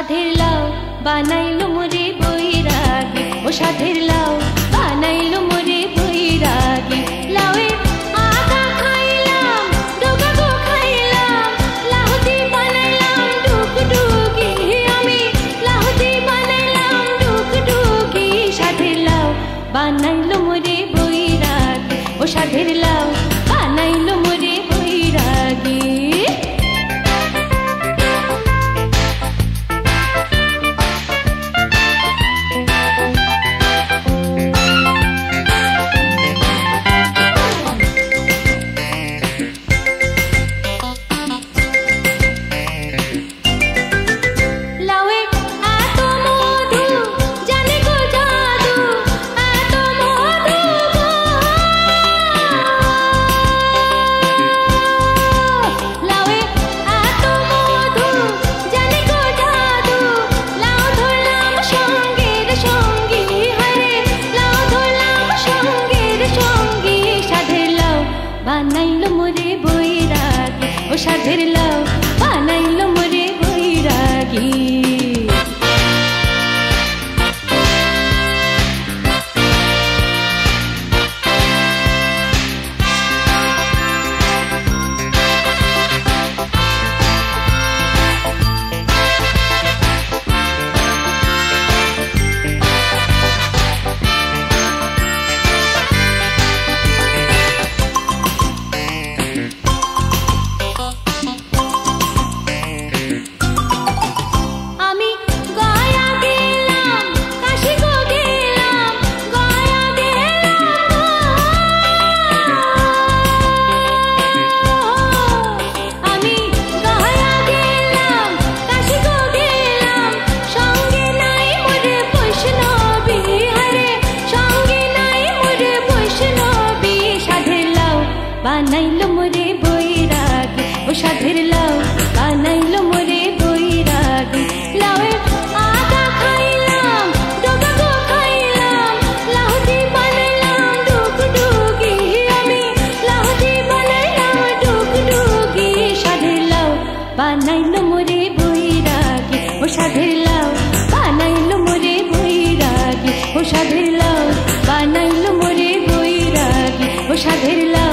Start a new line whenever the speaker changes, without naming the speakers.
সাধের লাউ বানাইলো মোরে বৈরাগী, ও সাধের লাউ বানাইলো মোরে বৈরাগী। লাউয়ে আদা খাইলাম, ডোকা গো খাইলাম, লাউতি বানাইলাম ডুগডুগি, আমি লাউতি বানাইলাম ডুগডুগি। সাধের লাউ বানাইলো মোরে বৈরাগী, ও সাধের লাউ বানাইলো মোরে বৈরাগী। বানাইলো মোরে বৈরাগী, ও সাধের লাউ বানাইলো মোরে বৈরাগী। বানাইলো মোরে বৈরাগী, ও সাধের লাউ বানাইলো মোরে বৈরাগী। লাউয়ে আদা খাইলাম, ডোকা গো খাইলাম, লাউতি বানাইলাম ডুগডুগি, আমি লাউতি বানাইলাম ডুগডুগি। সাধের লাউ বানাইলো মোরে বৈরাগী, ও সাধের লাউ বানাইলো মোরে বৈরাগী, ও সাধের লাউ বানাইলো মোরে বৈরাগী, ও সাধের লাউ